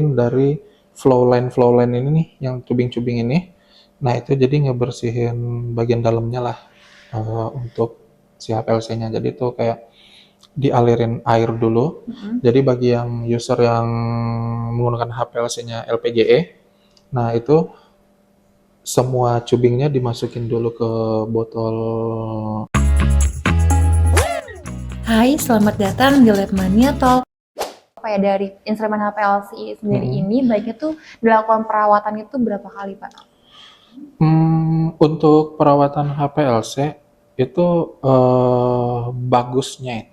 dari flow line ini nih, yang cubing-cubing ini. Nah, itu jadi ngebersihin bagian dalamnya lah, untuk si HPLC-nya. Jadi itu kayak dialirin air dulu. Jadi bagi yang user yang menggunakan HPLC-nya LPGE, nah itu semua cubingnya dimasukin dulu ke botol. Hai, selamat datang di Labmania Talk. Kayak dari instrumen HPLC sendiri ini, baiknya tuh dilakukan perawatan itu berapa kali, Pak? Untuk perawatan HPLC itu bagusnya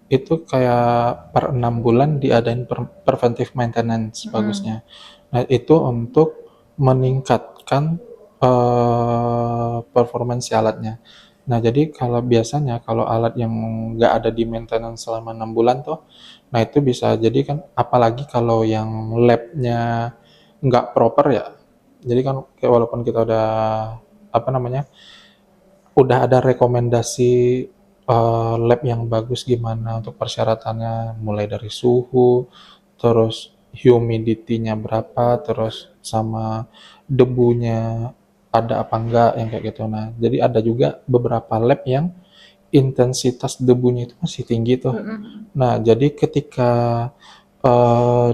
itu kayak per 6 bulan diadain preventive maintenance bagusnya. Nah, itu untuk meningkatkan performance si alatnya. Nah, jadi kalau biasanya kalau alat yang nggak ada di maintenance selama 6 bulan tuh, nah itu bisa jadi kan, apalagi kalau yang labnya nggak proper ya. Jadi kan kayak walaupun kita udah apa namanya, udah ada rekomendasi lab yang bagus gimana untuk persyaratannya, mulai dari suhu, terus humidity-nya berapa, terus sama debunya ada apa enggak yang kayak gitu. Nah, jadi ada juga beberapa lab yang intensitas debunya itu masih tinggi tuh. Nah, jadi ketika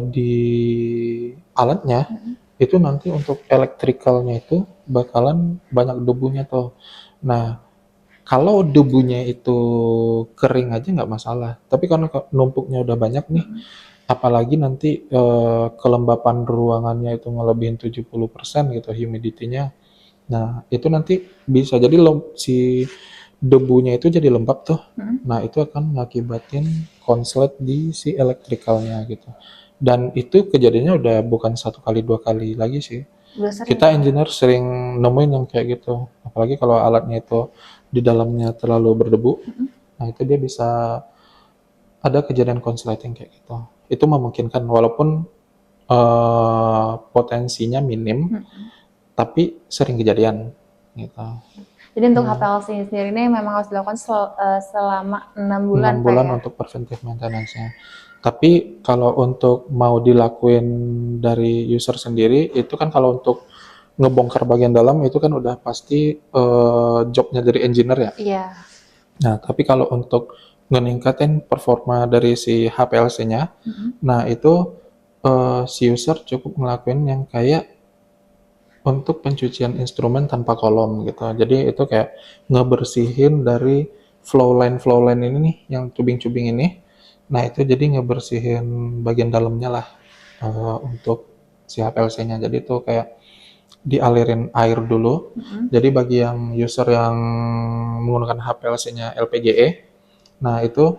di alatnya itu nanti untuk elektrikalnya itu bakalan banyak debunya tuh. Nah, kalau debunya itu kering aja nggak masalah, tapi karena numpuknya udah banyak nih, apalagi nanti kelembapan ruangannya itu ngelebihin 70% gitu humidity-nya. Nah, itu nanti bisa jadi si debunya itu jadi lembab tuh. Nah, itu akan ngakibatin konslet di si elektrikalnya gitu. Dan itu kejadiannya udah bukan 1 kali 2 kali lagi sih. Udah sering. Kita engineer sering nemuin yang kayak gitu. Apalagi kalau alatnya itu di dalamnya terlalu berdebu, nah itu dia bisa ada kejadian konsleting kayak gitu. Itu memungkinkan walaupun potensinya minim, tapi sering kejadian gitu. Jadi untuk HPLC sendiri ini memang harus dilakukan selama 6 bulan, 6 Pak bulan ya? untuk preventive maintenance-nya. Tapi kalau untuk mau dilakuin dari user sendiri, itu kan kalau untuk ngebongkar bagian dalam itu kan udah pasti jobnya dari engineer ya. Iya. Nah, tapi kalau untuk meningkatin performa dari si HPLC-nya, nah itu si user cukup ngelakuin yang kayak untuk pencucian instrumen tanpa kolom gitu. Jadi itu kayak ngebersihin dari flow line ini nih, yang cubing-cubing ini. Nah, itu jadi ngebersihin bagian dalamnya lah untuk si HPLC-nya. Jadi itu kayak dialirin air dulu. Jadi bagi yang user yang menggunakan HPLC-nya LPGE, nah itu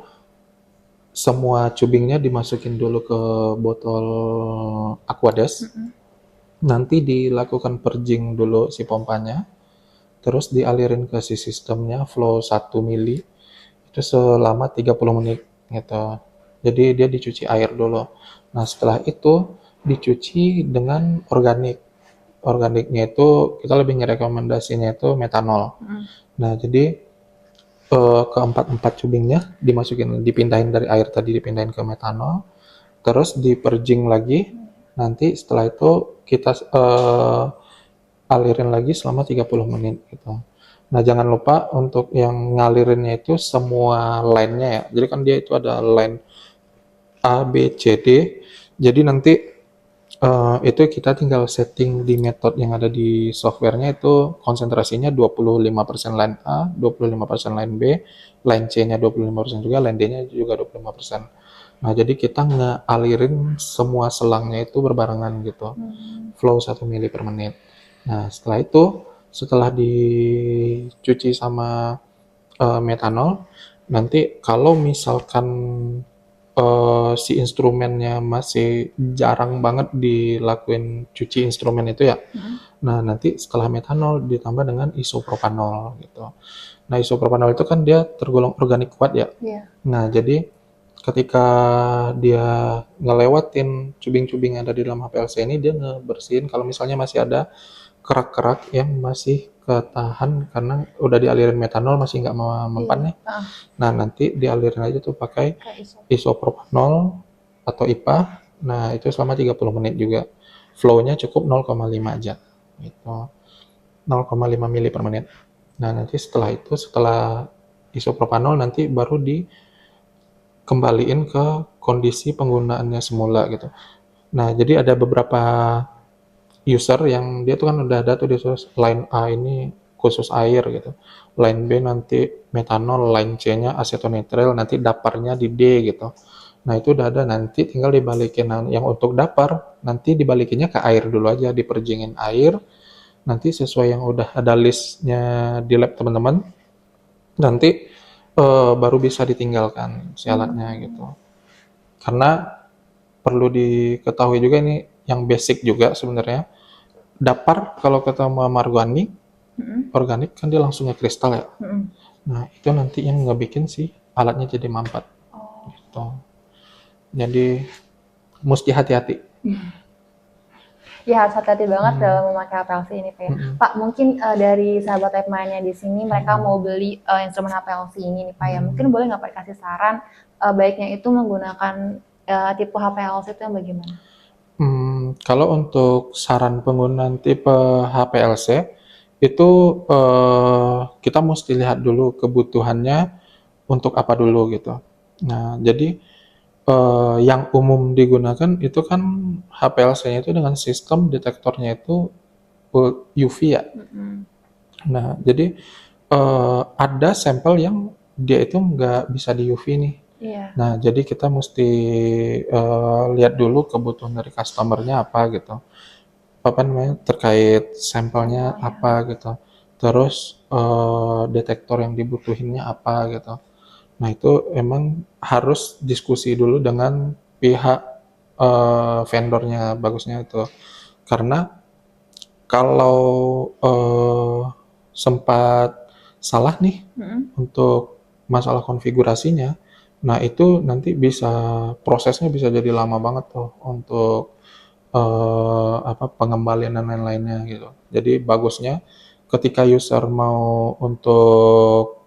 semua cubingnya dimasukin dulu ke botol Aquades. Nanti dilakukan purging dulu si pompanya, terus dialirin ke si sistemnya flow 1 mili itu selama 30 menit gitu. Jadi dia dicuci air dulu. Nah, setelah itu dicuci dengan organik. Organiknya itu kita lebih ngerekomendasinya itu metanol. Nah, jadi keempat cubingnya dipindahin dari air tadi, dipindahin ke metanol, terus di-purging lagi. Nanti setelah itu kita alirin lagi selama 30 menit gitu. Nah, jangan lupa untuk yang ngalirinnya itu semua line-nya ya. Jadi kan dia itu ada line A, B, C, D. Jadi nanti itu kita tinggal setting di metode yang ada di softwarenya, itu konsentrasinya 25% line A, 25% line B, line C-nya 25% juga, line D-nya juga 25%. Nah, jadi kita ngalirin semua selangnya itu berbarengan gitu. Flow 1 mili per menit. Nah, setelah itu, setelah dicuci sama metanol, nanti kalau misalkan si instrumennya masih jarang banget dilakuin cuci instrumen itu ya, nah nanti setelah metanol ditambah dengan isopropanol gitu. Nah, isopropanol itu kan dia tergolong organik kuat ya. Nah, jadi ketika dia ngelewatin cubing-cubing yang ada di dalam HPLC ini, dia ngebersihin kalau misalnya masih ada kerak-kerak yang masih ketahan karena udah dialirin metanol masih nggak mau mempan nih. Nah, nanti dialirin aja tuh pakai isopropanol atau IPA. Nah, itu selama 30 menit juga. Flow-nya cukup 0,5 aja gitu. 0,5 mili per menit. Nah, nanti setelah itu, setelah isopropanol nanti baru dikembaliin ke kondisi penggunaannya semula gitu. Nah, jadi ada beberapa user yang dia tuh kan udah ada tuh di line A ini khusus air gitu. Line B nanti metanol, line C-nya asetonitrile, nanti daparnya di D gitu. Nah, itu udah ada, nanti tinggal dibalikin. Nah, yang untuk dapar nanti dibalikinnya ke air dulu aja, diperjingin air. Nanti sesuai yang udah ada listnya di lab teman-teman, nanti baru bisa ditinggalkan si alatnya gitu. Karena perlu diketahui juga ini yang basic juga sebenarnya. Dapar kalau ketemu sama organik kan dia langsungnya kristal ya. Nah, itu nanti yang ngebikin si alatnya jadi mampat Oh. gitu. Jadi mesti hati-hati. Ya harus hati-hati banget dalam memakai HPLC ini Pak ya. Pak, mungkin dari sahabat Lepmania di sini mereka mau beli instrumen HPLC ini nih Pak ya. Mungkin boleh nggak Pak dikasih saran baiknya itu menggunakan tipe HPLC itu yang bagaimana? Kalau untuk saran penggunaan tipe HPLC itu kita mesti lihat dulu kebutuhannya untuk apa dulu gitu. Nah, jadi yang umum digunakan itu kan HPLC-nya itu dengan sistem detektornya itu UV ya. Nah, jadi ada sampel yang dia itu nggak bisa di UV nih. Iya. Nah, jadi kita mesti lihat dulu kebutuhan dari customer-nya apa gitu. Apa namanya, terkait sampelnya apa gitu. Terus detektor yang dibutuhinnya apa gitu. Nah, itu emang harus diskusi dulu dengan pihak vendornya, bagusnya itu. Karena kalau sempat salah nih untuk masalah konfigurasinya, nah itu nanti bisa prosesnya bisa jadi lama banget tuh untuk pengembalian dan lain-lainnya gitu. Jadi bagusnya ketika user mau untuk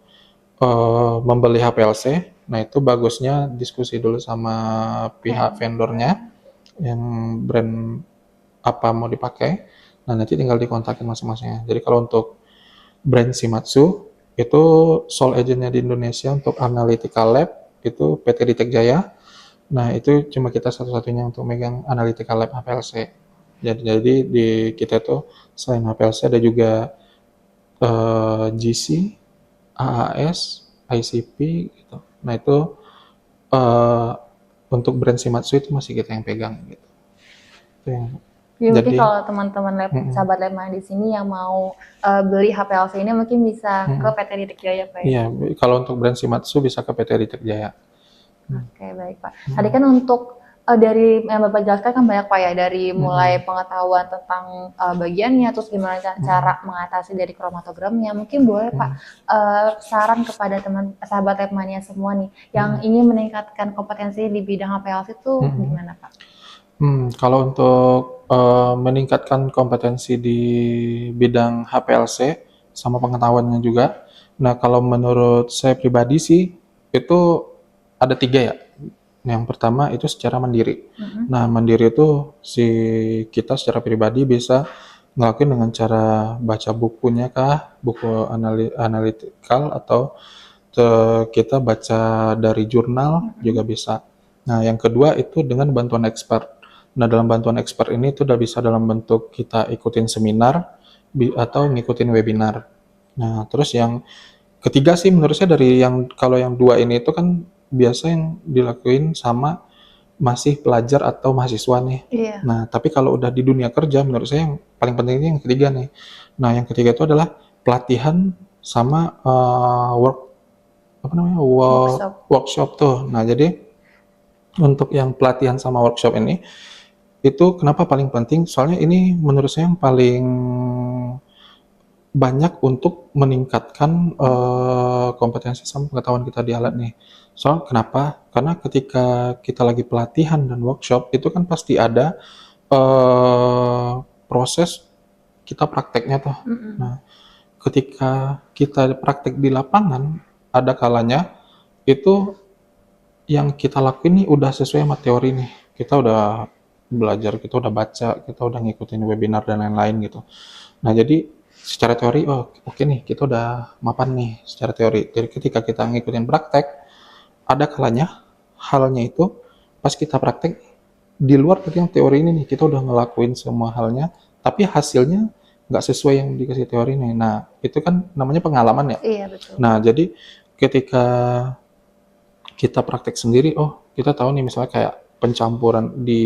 membeli HPLC, nah itu bagusnya diskusi dulu sama pihak vendornya yang brand apa mau dipakai. Nah, nanti tinggal dikontakin masing-masingnya. Jadi kalau untuk brand Shimatsu itu sole agent-nya di Indonesia untuk Analytical Lab itu PT Ritek Jaya. Nah, itu cuma kita satu-satunya untuk megang Analytical Lab HPLC. Jadi di kita tuh selain HPLC ada juga GC, AAS, ICP gitu. Nah, itu eh, untuk brand Shimatsu itu masih kita yang pegang gitu. Itu yang Jadi mungkin jadi kalau teman-teman sahabat Lepmania di sini yang mau beli HPLC ini mungkin bisa ke PT Ritek Jaya Pak ya. iya, kalau untuk brand Shimatsu bisa ke PT Ritek Jaya. Oke, baik Pak. Tadi kan untuk dari yang Bapak jelaskan kan banyak Pak ya, dari mulai pengetahuan tentang bagiannya, terus gimana cara mengatasi dari kromatogramnya. Mungkin boleh Pak saran kepada teman sahabat Lepmania semua nih yang ingin meningkatkan kompetensi di bidang HPLC itu gimana Pak? Kalau untuk meningkatkan kompetensi di bidang HPLC sama pengetahuannya juga, nah kalau menurut saya pribadi sih itu ada 3 ya. Yang pertama itu secara mandiri. Nah, mandiri itu kita secara pribadi bisa ngelakuin dengan cara baca bukunya kah, buku analytical atau kita baca dari jurnal juga bisa. Nah, yang kedua itu dengan bantuan expert. Nah, dalam bantuan expert ini itu udah bisa dalam bentuk kita ikutin seminar atau ngikutin webinar. Nah, terus yang ketiga sih menurut saya dari yang kalau yang 2 ini itu kan biasa yang dilakuin sama masih pelajar atau mahasiswa nih. Iya. Nah, tapi kalau udah di dunia kerja menurut saya yang paling penting ini yang ketiga nih. Nah, yang ketiga itu adalah pelatihan sama workshop tuh. Nah, jadi untuk yang pelatihan sama workshop ini itu kenapa paling penting? Soalnya ini menurut saya yang paling banyak untuk meningkatkan kompetensi sama pengetahuan kita di alat nih. Soal kenapa? Karena ketika kita lagi pelatihan dan workshop itu kan pasti ada proses kita prakteknya tuh. Nah, ketika kita praktek di lapangan, ada kalanya itu yang kita lakuin nih udah sesuai sama teori nih. kita udah belajar, kita udah baca, kita udah ngikutin webinar dan lain-lain gitu. Nah, jadi secara teori, oh oke nih, kita udah mapan nih secara teori. Jadi ketika kita ngikutin praktek, ada kalanya halnya itu pas kita praktek di luar dari yang teori ini nih, kita udah ngelakuin semua halnya, tapi hasilnya nggak sesuai yang dikasih teori nih. Nah, itu kan namanya pengalaman ya. Iya, betul. Nah, jadi ketika kita praktek sendiri, oh kita tahu nih misalnya kayak pencampuran di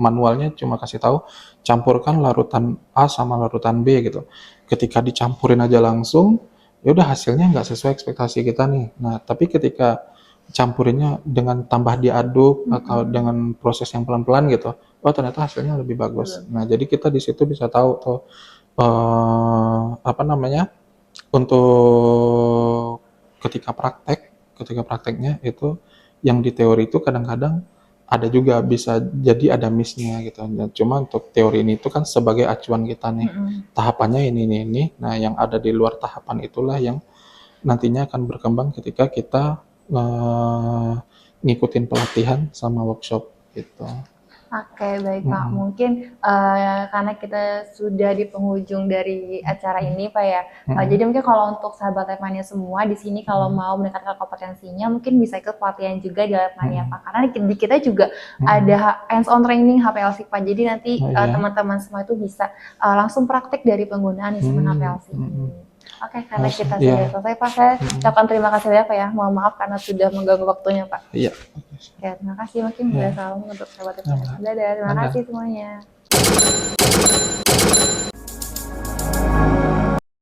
manualnya cuma kasih tahu campurkan larutan A sama larutan B gitu. Ketika dicampurin aja langsung, ya udah hasilnya nggak sesuai ekspektasi kita nih. Nah, tapi ketika campurinnya dengan tambah diaduk atau dengan proses yang pelan-pelan gitu, oh ternyata hasilnya lebih bagus. Nah, jadi kita di situ bisa tahu tuh apa namanya, untuk ketika prakteknya itu yang di teori itu kadang-kadang ada juga bisa jadi ada miss-nya gitu. Dan cuma untuk teori ini itu kan sebagai acuan kita nih. Tahapannya ini. Nah, yang ada di luar tahapan itulah yang nantinya akan berkembang ketika kita ngikutin pelatihan sama workshop gitu. Oke, baik Pak. Mungkin karena kita sudah di penghujung dari acara ini, Pak ya. Jadi mungkin kalau untuk sahabat Lepmania semua di sini kalau mau meningkatkan kompetensinya, mungkin bisa ikut pelatihan juga di Lepmania, Pak. Karena di kita juga ada hands-on training HPLC, Pak. Jadi nanti teman-teman semua itu bisa langsung praktek dari penggunaan instrumen HPLC ini. Oke, karena kita sudah selesai, Pak. Saya ucapkan terima kasih banyak, Pak ya. Mohon maaf karena sudah mengganggu waktunya, Pak. Iya. Oke, terima kasih. Mungkin salam untuk sahabat Lepmania. Dadah, terima kasih semuanya.